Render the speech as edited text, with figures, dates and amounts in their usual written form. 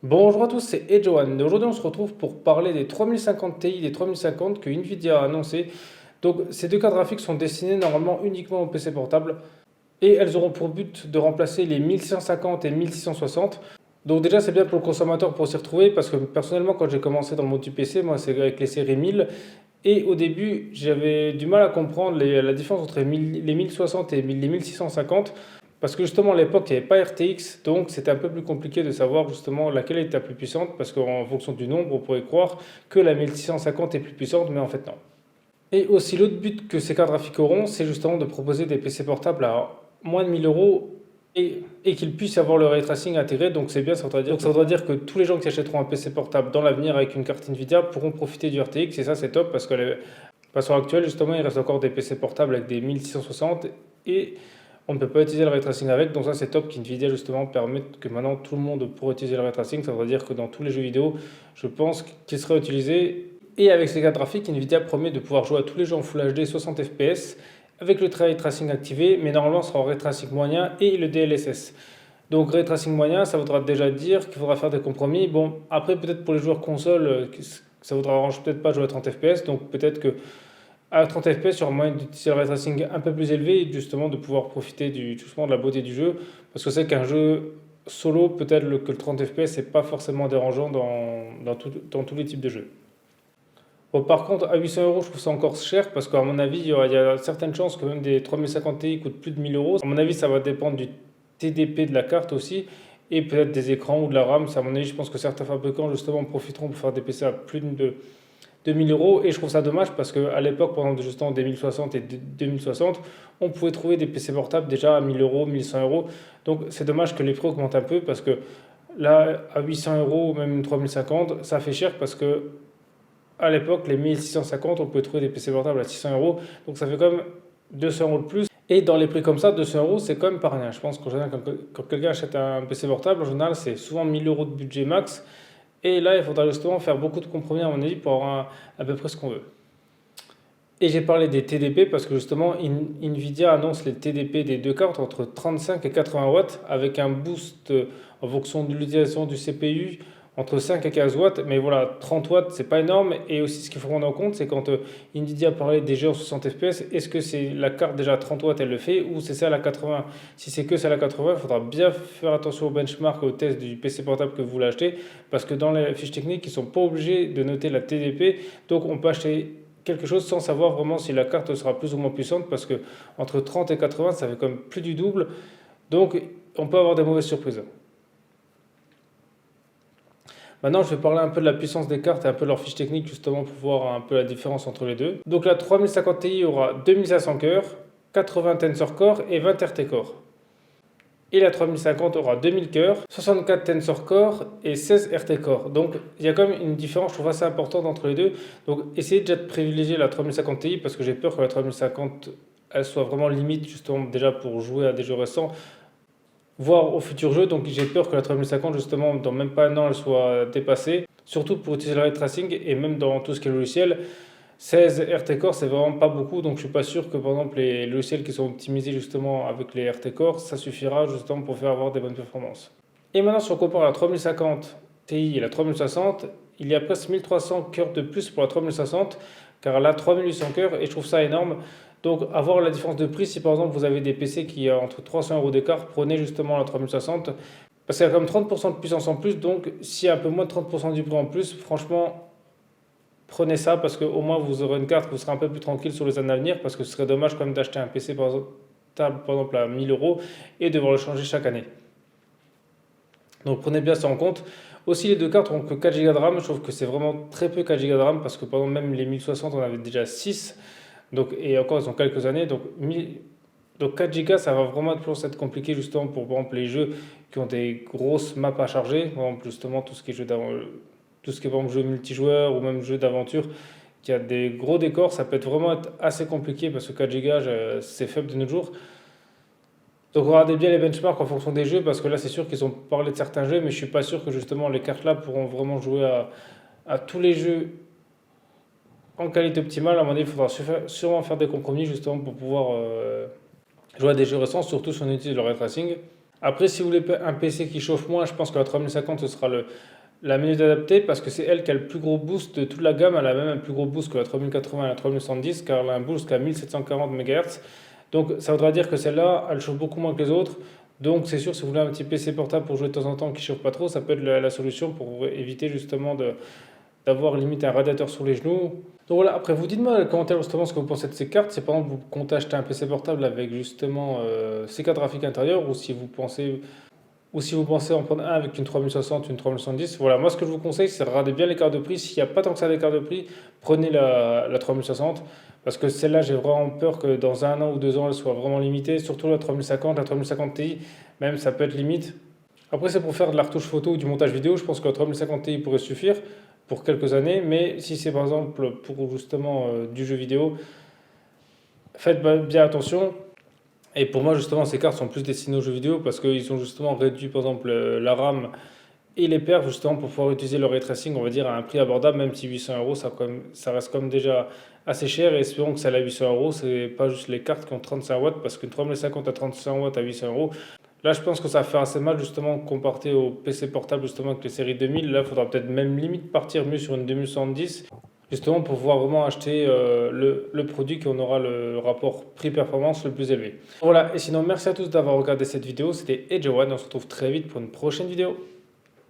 Bonjour à tous, c'est Edjohan. Aujourd'hui, on se retrouve pour parler des 3050 Ti, des 3050 que Nvidia a annoncé. Donc, ces deux cartes graphiques sont destinées normalement uniquement aux PC portables et elles auront pour but de remplacer les 1650 et 1660. Donc, déjà, c'est bien pour le consommateur pour s'y retrouver parce que personnellement, quand j'ai commencé dans le monde du PC, moi, c'est avec les séries 1000 et au début, j'avais du mal à comprendre la différence entre les 1060 et les 1650. Parce que justement, à l'époque, il n'y avait pas RTX, donc c'était un peu plus compliqué de savoir justement laquelle était la plus puissante, parce qu'en fonction du nombre, on pourrait croire que la 1650 est plus puissante, mais en fait non. Et aussi l'autre but que ces cartes graphiques auront, c'est justement de proposer des PC portables à moins de 1000 euros et qu'ils puissent avoir le ray tracing intégré. Donc c'est bien, ça voudra dire que tous les gens qui achèteront un PC portable dans l'avenir avec une carte Nvidia pourront profiter du RTX. Et ça c'est top parce que la façon actuelle, justement, il reste encore des PC portables avec des 1660 et on ne peut pas utiliser le ray tracing avec. Donc ça c'est top qu'Nvidia justement permette que maintenant tout le monde pourra utiliser le ray tracing. Ça veut dire que dans tous les jeux vidéo, je pense qu'il sera utilisé. Et avec ces cartes graphiques, Nvidia promet de pouvoir jouer à tous les jeux en Full HD 60 fps avec le ray tracing activé, mais normalement ce sera en ray tracing moyen et le DLSS. Donc ray tracing moyen, ça voudra déjà dire qu'il faudra faire des compromis. Bon, après peut-être pour les joueurs console, ça voudra arranger peut-être pas jouer à 30 fps, donc peut-être que à 30 fps, il y aura moyen d'utiliser le ray tracing un peu plus élevé et justement de pouvoir profiter justement de la beauté du jeu. Parce que c'est qu'un jeu solo, peut-être que le 30 fps n'est pas forcément dérangeant dans tous les types de jeux. Bon, par contre, à 800 euros, je trouve ça encore cher parce qu'à mon avis, il y a certaines chances que même des 3050 Ti coûtent plus de 1000 euros. À mon avis, ça va dépendre du TDP de la carte aussi et peut-être des écrans ou de la RAM. Ça, à mon avis, je pense que certains fabricants justement profiteront pour faire des PC à plus de 2000 euros. Et je trouve ça dommage parce qu'à l'époque, pendant justement des 1060 et 2060, on pouvait trouver des PC portables déjà à 1000 euros, 1100 euros. Donc c'est dommage que les prix augmentent un peu parce que là, à 800 euros ou même 3050, ça fait cher parce que à l'époque, les 1650, on pouvait trouver des PC portables à 600 euros. Donc ça fait quand même 200 euros de plus. Et dans les prix comme ça, 200 euros, c'est quand même pas rien. Je pense qu'en général, quand quelqu'un achète un PC portable, en général, c'est souvent 1000 euros de budget max. Et là, il faudra justement faire beaucoup de compromis, à mon avis, pour avoir à peu près ce qu'on veut. Et j'ai parlé des TDP parce que justement, Nvidia annonce les TDP des deux cartes entre 35 et 80 watts avec un boost en fonction de l'utilisation du CPU entre 5 et 15 watts. Mais voilà, 30 watts, c'est pas énorme. Et aussi, ce qu'il faut prendre en compte, c'est quand Nvidia parlait des jeux en 60 fps, est-ce que c'est la carte déjà à 30 watts, elle le fait, ou c'est celle à 80? Si c'est que celle à 80, il faudra bien faire attention au benchmark, au test du PC portable que vous voulez acheter, parce que dans les fiches techniques, ils sont pas obligés de noter la TDP. Donc, on peut acheter quelque chose sans savoir vraiment si la carte sera plus ou moins puissante parce que entre 30 et 80 ça fait comme plus du double, donc on peut avoir des mauvaises surprises. Maintenant je vais parler un peu de la puissance des cartes et un peu de leur fiche technique justement pour voir un peu la différence entre les deux. Donc la 3050 Ti aura 2500 cœurs, 80 Tensor Core et 20 RT Core. Et la 3050 aura 2000 cœurs, 64 Tensor Core et 16 RT Core. Donc il y a quand même une différence, je trouve assez importante entre les deux. Donc essayez déjà de privilégier la 3050 Ti parce que j'ai peur que la 3050 elle soit vraiment limite justement déjà pour jouer à des jeux récents, voire aux futurs jeux. Donc j'ai peur que la 3050 justement dans même pas un an elle soit dépassée. Surtout pour utiliser le ray tracing et même dans tout ce qui est logiciel. 16 RT Core, c'est vraiment pas beaucoup, donc je suis pas sûr que par exemple les logiciels qui sont optimisés justement avec les RT Core, ça suffira justement pour faire avoir des bonnes performances. Et maintenant, si on compare la 3050 Ti et la 3060, il y a presque 1300 cœurs de plus pour la 3060, car elle a 3800 cœurs et je trouve ça énorme. Donc, avoir la différence de prix, si par exemple vous avez des PC qui ont entre 300 euros d'écart, prenez justement la 3060, parce qu'il y a comme 30% de puissance en plus, donc s'il y a un peu moins de 30% du prix en plus, franchement, prenez ça parce qu'au moins vous aurez une carte, vous serez un peu plus tranquille sur les années à venir parce que ce serait dommage quand même d'acheter un PC par exemple à 1000 euros et devoir le changer chaque année. Donc prenez bien ça en compte. Aussi les deux cartes ont que 4 Go de RAM, je trouve que c'est vraiment très peu 4 Go de RAM parce que par exemple même les 1060 on avait déjà 6 donc, et encore ils ont quelques années donc 4 Go ça va vraiment toujours être compliqué justement pour par exemple les jeux qui ont des grosses maps à charger, par exemple justement tout ce qui est par exemple jeu multijoueur ou même jeu d'aventure qui a des gros décors, ça peut être assez compliqué parce que 4 Go c'est faible de nos jours. Donc regardez bien les benchmarks en fonction des jeux parce que là c'est sûr qu'ils ont parlé de certains jeux mais je suis pas sûr que justement les cartes là pourront vraiment jouer à tous les jeux en qualité optimale. À mon avis il faudra sûrement faire des compromis justement pour pouvoir jouer à des jeux récents surtout si on utilise le ray tracing. Après, si vous voulez un PC qui chauffe moins, je pense que la 3050 ce sera la mieux adaptée parce que c'est elle qui a le plus gros boost de toute la gamme. Elle a même un plus gros boost que la 3080 et la 3070 car elle a un boost jusqu'à 1740 MHz. Donc ça voudra dire que celle-là, elle chauffe beaucoup moins que les autres. Donc c'est sûr, si vous voulez un petit PC portable pour jouer de temps en temps qui chauffe pas trop, ça peut être la solution pour éviter justement d'avoir limite un radiateur sur les genoux. Donc voilà, après vous dites-moi dans les commentaires justement ce que vous pensez de ces cartes. Si par exemple vous comptez acheter un PC portable avec justement ces cartes graphiques intérieures ou si vous pensez en prendre un avec une 3060, une 3070. Voilà, moi ce que je vous conseille c'est de regarder bien l'écart de prix. S'il n'y a pas tant que ça d'écart de prix, prenez la 3060. Parce que celle-là, j'ai vraiment peur que dans un an ou 2 ans, elle soit vraiment limitée. Surtout la 3050, la 3050 Ti, même ça peut être limite. Après, c'est pour faire de la retouche photo ou du montage vidéo. Je pense que la 3050 Ti pourrait suffire pour quelques années. Mais si c'est par exemple pour justement du jeu vidéo, faites bien attention. Et pour moi, justement, ces cartes sont plus destinées aux jeux vidéo parce qu'ils ont justement réduit, par exemple, la RAM et les perfs, justement, pour pouvoir utiliser le ray tracing, on va dire, à un prix abordable, même si 800 euros, ça reste quand même déjà assez cher. Et espérons que celle à 800 euros, c'est pas juste les cartes qui ont 35 watts, parce qu'une 3050 à 35 watts à 800 euros, là, je pense que ça va faire assez mal, justement, comparé au PC portable, justement, avec les séries 2000. Là, il faudra peut-être même limite partir mieux sur une 2070, justement, pour pouvoir vraiment acheter le produit qui en aura le rapport prix-performance le plus élevé. Voilà, et sinon, merci à tous d'avoir regardé cette vidéo. C'était Edge One, on se retrouve très vite pour une prochaine vidéo.